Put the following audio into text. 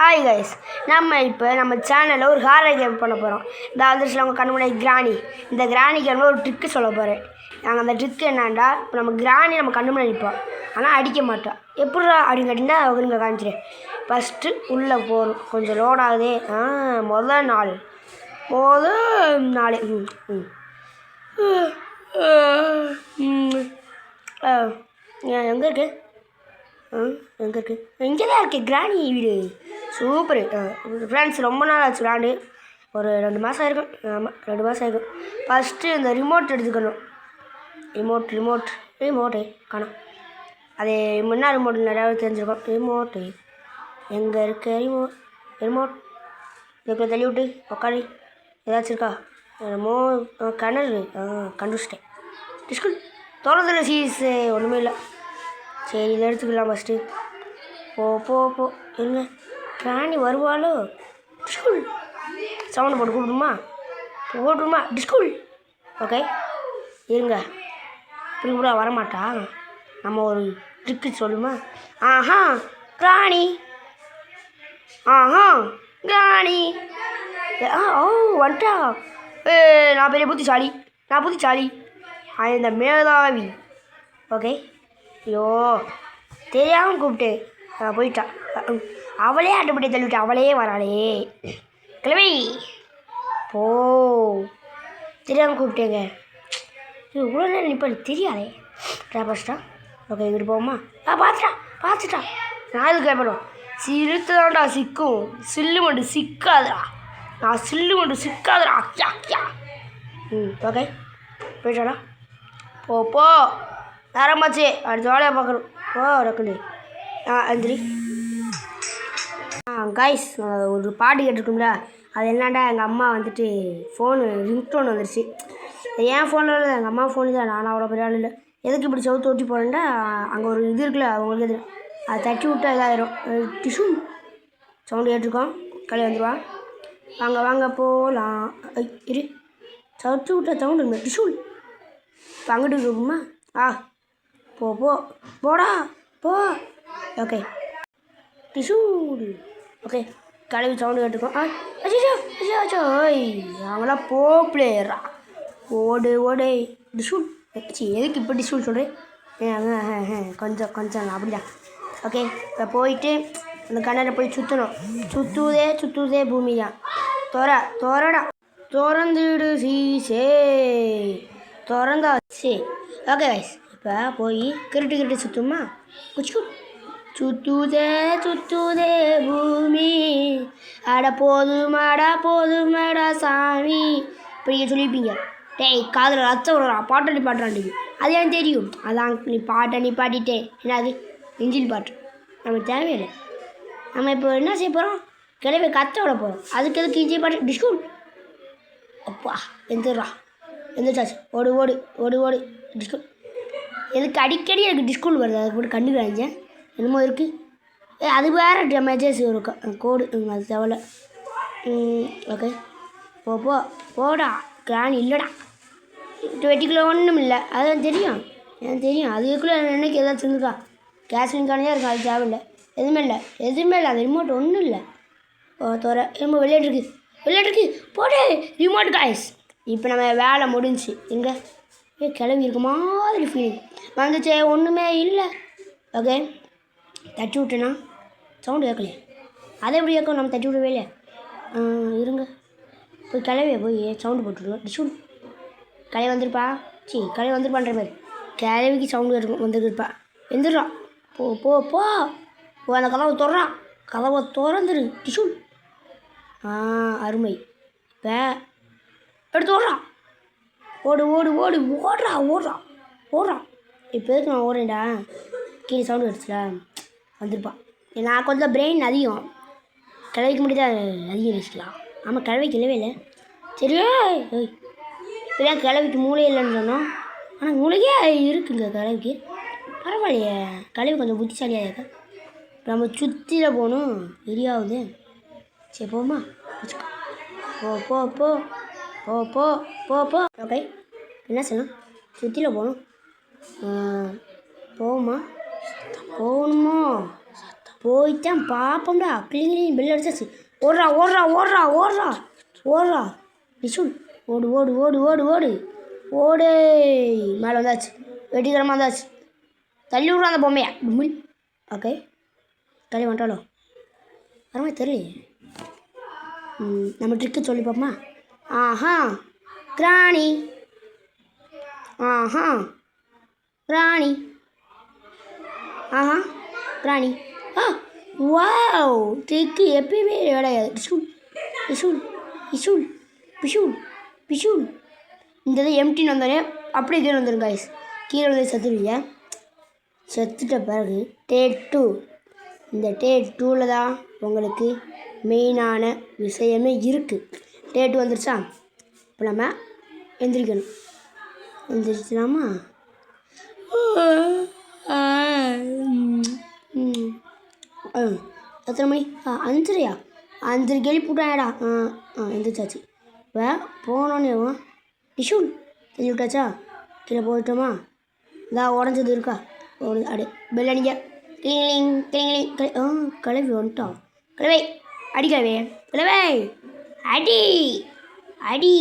Hi guys, நம்ம சேனலில் ஒரு ஹாரர் கேம் பண்ண போகிறோம். இந்த வந்துச்சுல உங்கள் கண்ணு முன்னாடி கிராணி. இந்த கிராணிக்கு வந்து ஒரு ட்ரிக்கு சொல்ல போகிறேன். நாங்கள் அந்த ட்ரிக்கு என்னண்டா, இப்போ நம்ம கிராணி நம்ம கண்ணு முன்னாடி நிற்போம், ஆனால் அடிக்க மாட்டோம். எப்படிடா அப்படின்னு கேட்டிங்கன்னா அவங்க காமிச்சிட்டேன். ஃபஸ்ட்டு உள்ளே போகணும், கொஞ்சம் லோட் ஆகுதே. முதல் நாள் எங்கே இருக்கு? எங்கே இருக்குது? இங்கே தான் இருக்குது கிராணி வீடு. Super friends. ரொம்ப நாள் ஆச்சு விளாண்டு, ஒரு 2 மாதம் இருக்கும். ஆமாம், 2 மாதம் இருக்கும். ஃபஸ்ட்டு இந்த ரிமோட் எடுத்துக்கணும். ரிமோட்டை காணும். அது முன்னா ரிமோட் நிறையாவே தெரிஞ்சிருக்கும். ரிமோட்டு எங்கே இருக்க? ரிமோட் இதுக்குள்ள தள்ளி விட்டு உக்காரி ஏதாச்சும் இருக்கா? என்னமோ கிணறு கண்டுபிடிச்சிட்டேன். டிஸ்கூல் திறந்துல சீஸு ஒன்றுமே இல்லை. சரி, இதை எடுத்துக்கலாம் ஃபஸ்ட்டு. போ இருங்க, கிராணி வருவாளோ? டிஸ்கூல் சவுண்டு போட்டு கூப்பிடுமா? டிஸ்கூல். ஓகே இருங்க, இப்படி கூட வரமாட்டா. நம்ம ஒரு ட்ரிக்கு சொல்லுமா? கிராணி ஓ வந்துட்டா. நான் பெரிய புத்திசாலி. இந்த மேதாவி. ஓகே, ஐயோ தெரியாமல் கூப்பிட்டு போயிட்டா. அவளே அட்டைப்பட்டி தள்ளிவிட்டு அவளே வராளே. கிளவி போ, தெரியாமல் கூப்பிட்டேங்க. இவ்வளோ நேரம் நிற்பேன் தெரியாதே. ஃபஸ்ட்டா ஓகே, இங்கிட்டு போவோமா? பார்த்துட்டா. நான் இது கேட்பணும். சிறுத்து தான்டா சிக்கும், சில்லு மட்டும் சிக்காதுடா. ஓகே போயிட்டாடா. போ நேரமாச்சு, அடுத்த வேலையை பார்க்கணும். போ ரக்குண்டு. எந்திரி. கைஸ், ஒரு பாட்டு கேட்டிருக்கும்ல, அது என்னடா, எங்கள் அம்மா வந்துட்டு ஃபோனு ரிங்டோன் வந்துருச்சு. என் ஃபோனில் இல்லை, எங்கள் அம்மா ஃபோனு தான். நான் அவ்வளோ பெரிய ஆள் இல்லை. எதுக்கு இப்படி செவுத்து ஓட்டி போகிறேன்டா, அங்கே ஒரு இது இருக்குல்ல, அவங்களுக்கு எது அதை தட்டி விட்டா இதாயிரும். டிஷ்யூ சவுண்டு கேட்டிருக்கோம். களி வந்துடுவா. வாங்க போகலாம். இரு, சவுத்து விட்டா சவுண்டு இல்லை. டிஷ்யூ இப்போ அங்கிட்டு இருக்குமா? போடா. Okay tissue. ஓகே, கழுவி சவுண்டு கேட்டுருக்கோம். அவங்களாம் பிளேயரா. ஓடு டிஷ்யூல். எதுக்கு இப்போ டிஷ்யூல் சொல்கிறேன்? கொஞ்சம் அப்படிதான். ஓகே, இப்போ போயிட்டு அந்த கிணறு போய் சுற்றணும். சுற்றுதே பூமி தான். திறடா. திறந்துடு சீசே. திறந்தாச்சு. ஓகே கைஸ், இப்போ போய் கிருட்டு சுற்றுமா? சுத்துதே பூமி. அட போதுமாடா சாமி. இப்படி சொல்லியிருப்பீங்க. டேய், காதில் ரத்தம் விடுறா, பாட்டை பாட்டுறாண்டி. அது எனக்கு தெரியும். அதான் நீ பாடிட்டேன். என்னது இன்ஜின் பாட்டு நமக்கு தேவையில்லை. நம்ம இப்போ என்ன செய்ய போகிறோம்? கிளம்பி கத்த விட போகிறோம். அதுக்கு எதுக்கு இன்ஜின் பாட்டு? டிஸ்கூல். அப்பா எந்திரிச்சாச்சு. ஓடு டிஸ்கூல். எதுக்கு அடிக்கடி எனக்கு டிஸ்கூல் வருது? அதுக்கு போட்டு கண்டுக்கிறாங்க. என்னமோ இருக்குது. அது வேறு மெசேஜ் இருக்கும், கோடு. அது தேவையில்ல. ஓகே போடா. கிராணி இல்லைடா. 20 கிலோ ஒன்றும் இல்லை. அதான் தெரியும், எனக்கு தெரியும். அதுக்குள்ளே என்னைக்கு ஏதாச்சும் இருந்துக்கா? கேஸ்லின் காணியாக இருக்கும். அது தேவையில்லை. எதுவுமே இல்லை. அந்த ரிமோட் ஒன்றும் இல்லை. ரொம்ப விளையாட்டுருக்கு. போடு ரிமோட் காய்ஸ். இப்போ நம்ம வேலை முடிஞ்சு. எங்கே கிளம்பி இருக்க மாதிரி ஃபீலிங் வந்துச்சு. ஒன்றுமே இல்லை. ஓகே, தட்டி விட்டேனா சவுண்டு கேட்கலையே. அதை எப்படி கேட்கும்? நம்ம தட்டி விடவே இல்லை. இருங்க, போய் போய் சவுண்டு போட்டுருவோம். டிஷ்யூ கலை வந்துருப்பான்ற மாதிரி. கிளவிக்கு சவுண்டு கேட்கும். வந்துருப்பா. எந்திரா. போ அந்த கதவை திறந்துரு. டிஷ்யூ அருமை. இப்போ எடுத்து ஓடுறான். இப்போ எதுக்கு நான் ஓடுறேன்டா? கீழே சவுண்டு கிடச்சில வந்துருப்பான். நான் கொஞ்சம் பிரெயின் அதிகம். கிழவிக்கு மட்டும் தான் அதிகம் வச்சுக்கலாம். ஆமாம், கிழவிக்கு இல்லவே இல்லை. சரியா? இப்போதான் கிழவிக்கு மூளை இல்லைன்னு சொன்னோம், ஆனால் மூளையே இருக்குங்க கிழவிக்கு. பரவாயில்லையே, கிழவி கொஞ்சம் புத்திசாலியாக இருக்கா. நம்ம சுற்றியில் போகணும். எரியாவது. சரி போமா? போ. ஓகே, என்ன செய்யணும்? சுற்றியில் போகணும். போகுமா? போகணுமோ? போய்த்தான் பார்ப்போம்டா. கிளிங்கிளின்னு பெல் அடிச்சாச்சு. ஓடுறா ஓடுறா ஓடுறா ஓடுறா ஓடுறா நிஷுல். ஓடு ஓடு ஓடு ஓடு ஓடு ஓடு. மேலே வந்தாச்சு. வெட்டிகரமாக வந்தாச்சு. தள்ளி விட்றா அந்த பொம்மையா டுமில். ஓகே தள்ளி வந்துட்டாலோ வரமா தெரியல. நம்ம ட்ரிக்கு சொல்லி பார்ப்போமா? ஆஹா கிராணி. ஆஹா ராணி. ஆஹா ராணி. ஆ வாவ் ட்ரிக்கு எப்பயுமே கிடையாது. இஷுல் இஷுல் இஷுல் பிஷுல் பிஷுல். இந்த இது எம்டின்னு வந்தாலே அப்படியே கீழே வந்துடும் காய்ஸ். கீழே வந்து செத்துருவீங்க. செத்துட்ட பிறகு டேட் 2. இந்த டேட் 2ல் தான் உங்களுக்கு மெயினான விஷயமே இருக்குது. டேட் 2 வந்துருச்சா? இப்போ நம்ம எந்திரிக்கணும். எந்திரிச்சினாமா எத்தனை மணி? 5:30. 5:30 எழுப்பிவிட்டாயடா. எந்திரிச்சாச்சு. இப்போ போனோன்னே டிஷூல் செஞ்சு விட்டாச்சா? கீழே போயிட்டோமா? இதான் உடஞ்சது இருக்கா? அப்படியே பெல் அடிங்க. கிளிங் கிளிங். கிளவி வந்துட்டோம். கிளவை அடி. கிளவே கிளவே அடி அடி.